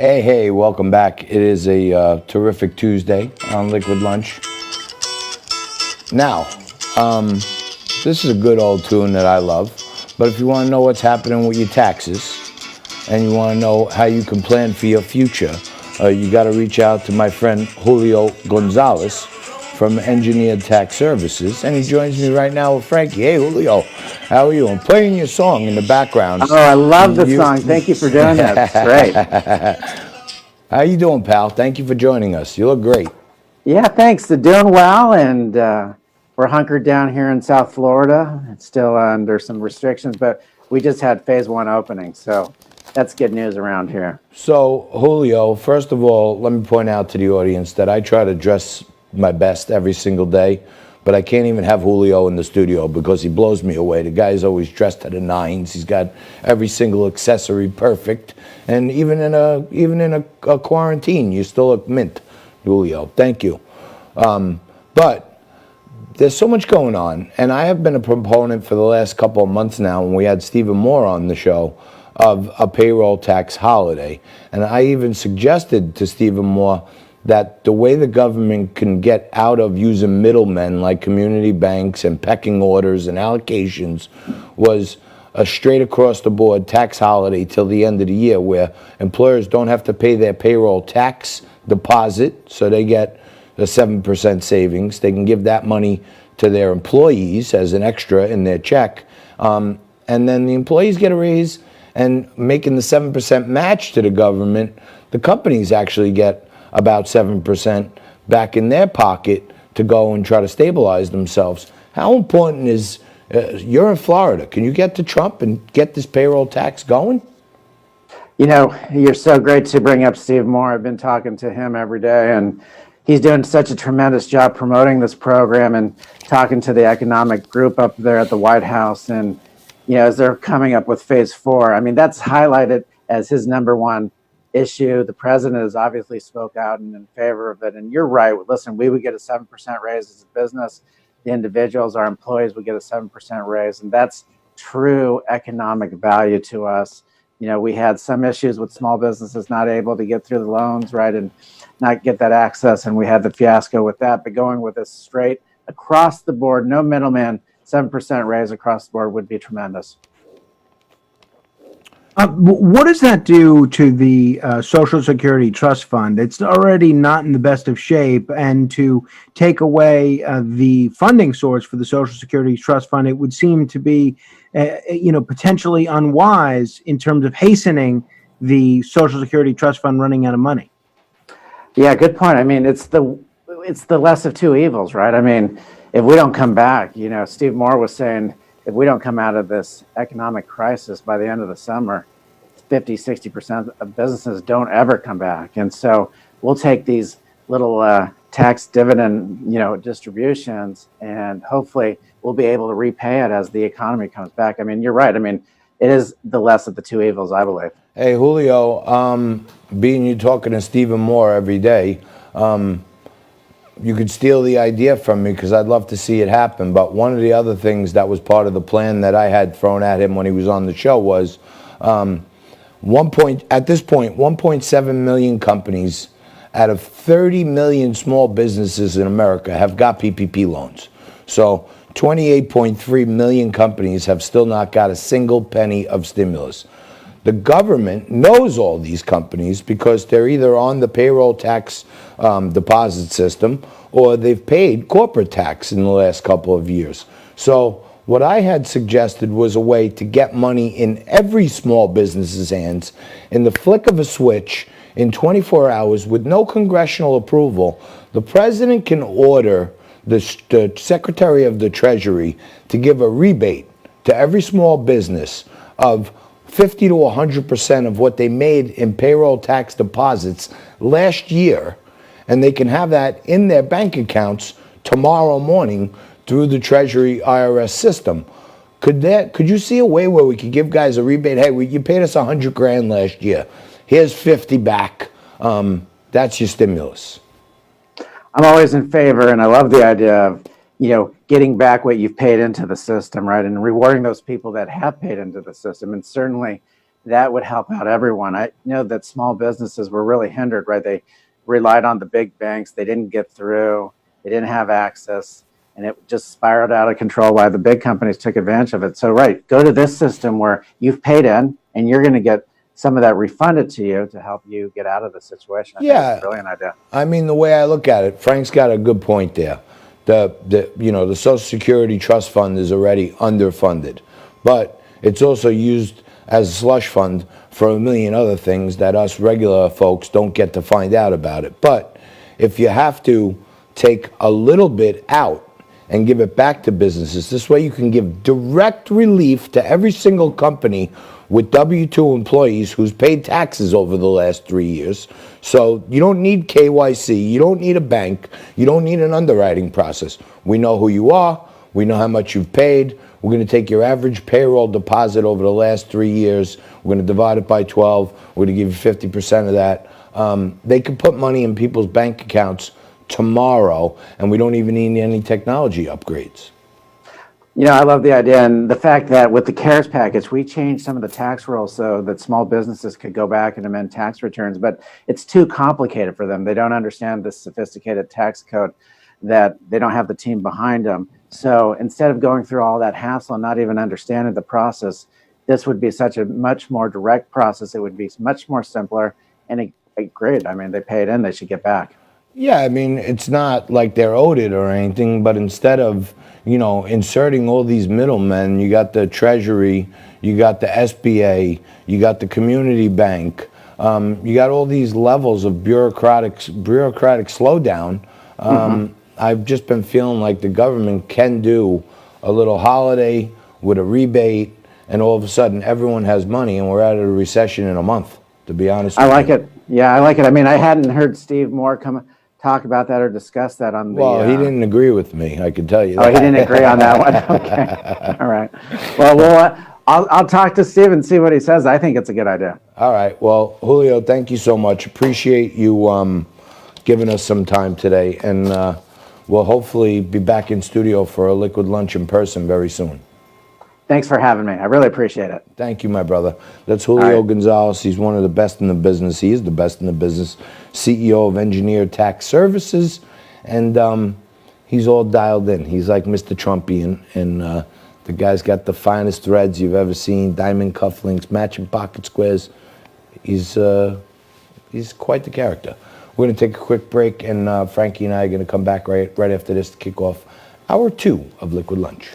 Hey, welcome back. It is a terrific Tuesday on Liquid Lunch. Now, this is a good old tune that I love, but if you want to know what's happening with your taxes and you want to know how you can plan for your future, you got to reach out to my friend Julio Gonzalez from Engineered Tax Services, and he joins me right now with Frankie. Hey, Julio, how are you? I'm playing your song in the background. Oh, I love the song. Thank you for doing that. It's great. How you doing, pal? Thank you for joining us. You look great. Yeah, thanks. They're doing well, and we're hunkered down here in South Florida. It's still under some restrictions, but we just had phase 1 opening, so that's good news around here. So, Julio, first of all, let me point out to the audience that I try to dress my best every single day, but I can't even have Julio in the studio because he blows me away. The guy's always dressed to the nines. He's got every single accessory perfect, and even in a quarantine, you still look mint, Julio. Thank you. But there's so much going on, and I have been a proponent for the last couple of months now when we had Stephen Moore on the show of a payroll tax holiday. And I even suggested to Stephen Moore that the way the government can get out of using middlemen like community banks and pecking orders and allocations was a straight across the board tax holiday till the end of the year, where employers don't have to pay their payroll tax deposit, so they get a 7% savings. They can give that money to their employees as an extra in their check, and then the employees get a raise, and making the 7% match to the government, the companies actually get about 7% back in their pocket to go and try to stabilize themselves. How important is, you're in Florida, can you get to Trump and get this payroll tax going? You know, you're so great to bring up Steve Moore. I've been talking to him every day, and he's doing such a tremendous job promoting this program and talking to the economic group up there at the White House. And, you know, as they're coming up with phase 4, I mean, that's highlighted as his number one issue. The president has obviously spoke out and in favor of it. And you're right. Listen, we would get a 7% raise as a business. The individuals, our employees, would get a 7% raise. And that's true economic value to us. You know, we had some issues with small businesses not able to get through the loans, right, and not get that access. And we had the fiasco with that. But going with this straight across the board, no middleman, 7% raise across the board would be tremendous. What does that do to the Social Security Trust Fund? It's already not in the best of shape, and to take away the funding source for the Social Security Trust Fund, it would seem to be, potentially unwise in terms of hastening the Social Security Trust Fund running out of money. Yeah, good point. I mean, it's the less of two evils, right? I mean, if we don't come back, you know, Steve Moore was saying, if we don't come out of this economic crisis by the end of the summer, 50-60% of businesses don't ever come back. And so we'll take these little tax dividend, distributions, and hopefully we'll be able to repay it as the economy comes back. I mean, you're right. I mean, it is the less of the two evils, I believe. Hey, Julio, being you talking to Stephen Moore every day, you could steal the idea from me because I'd love to see it happen. But one of the other things that was part of the plan that I had thrown at him when he was on the show was at this point, 1.7 million companies out of 30 million small businesses in America have got PPP loans. So 28.3 million companies have still not got a single penny of stimulus. The government knows all these companies because they're either on the payroll tax deposit system or they've paid corporate tax in the last couple of years. So what I had suggested was a way to get money in every small business's hands in the flick of a switch in 24 hours with no congressional approval. The president can order the Secretary of the Treasury to give a rebate to every small business of 50 to 100% of what they made in payroll tax deposits last year, and they can have that in their bank accounts tomorrow morning through the Treasury IRS system. Could you see a way where we could give guys a rebate? Hey, you paid us $100,000 last year. Here's 50 back. That's your stimulus. I'm always in favor, and I love the idea of, getting back what you've paid into the system, right, and rewarding those people that have paid into the system. And certainly that would help out everyone. I know that small businesses were really hindered, right? They relied on the big banks. They didn't get through. They didn't have access, and it just spiraled out of control while the big companies took advantage of it. So, right, go to this system where you've paid in and you're going to get some of that refunded to you to help you get out of the situation. I think it's a Yeah, brilliant idea. I mean, the way I look at it, Frank's got a good point there. The Social Security Trust Fund is already underfunded, but it's also used as a slush fund for a million other things that us regular folks don't get to find out about it. But if you have to take a little bit out and give it back to businesses, this way you can give direct relief to every single company with W-2 employees who's paid taxes over the last 3 years. So you don't need KYC, you don't need a bank, you don't need an underwriting process. We know who you are, we know how much you've paid. We're going to take your average payroll deposit over the last 3 years. We're going to divide it by 12. We're going to give you 50% of that. They can put money in people's bank accounts tomorrow, and we don't even need any technology upgrades. You know, I love the idea and the fact that with the CARES package, we changed some of the tax rules so that small businesses could go back and amend tax returns, but it's too complicated for them. They don't understand the sophisticated tax code, that they don't have the team behind them. So instead of going through all that hassle and not even understanding the process, this would be such a much more direct process. It would be much more simpler and great. I mean, they paid in, they should get back. Yeah, I mean, it's not like they're owed it or anything, but instead of, inserting all these middlemen, you got the Treasury, you got the SBA, you got the community bank, you got all these levels of bureaucratic slowdown. I've just been feeling like the government can do a little holiday with a rebate, and all of a sudden everyone has money, and we're out of a recession in a month, to be honest with I you. like it. Yeah, I like it. I mean, I hadn't heard Steve Moore talk about that or discuss that on the. Well, he didn't agree with me, I can tell you that. Oh, he didn't agree on that one. Okay. All right. Well, I'll talk to Steve and see what he says. I think it's a good idea. All right. Well, Julio, thank you so much. Appreciate you giving us some time today, and we'll hopefully be back in studio for a liquid lunch in person very soon. Thanks for having me. I really appreciate it. Thank you, my brother. That's Julio Gonzalez. He's one of the best in the business. He is the best in the business. CEO of Engineer Tax Services, and he's all dialed in. He's like Mr. Trumpian, and the guy's got the finest threads you've ever seen, diamond cufflinks, matching pocket squares. He's quite the character. We're going to take a quick break, and Frankie and I are going to come back right after this to kick off hour 2 of Liquid Lunch.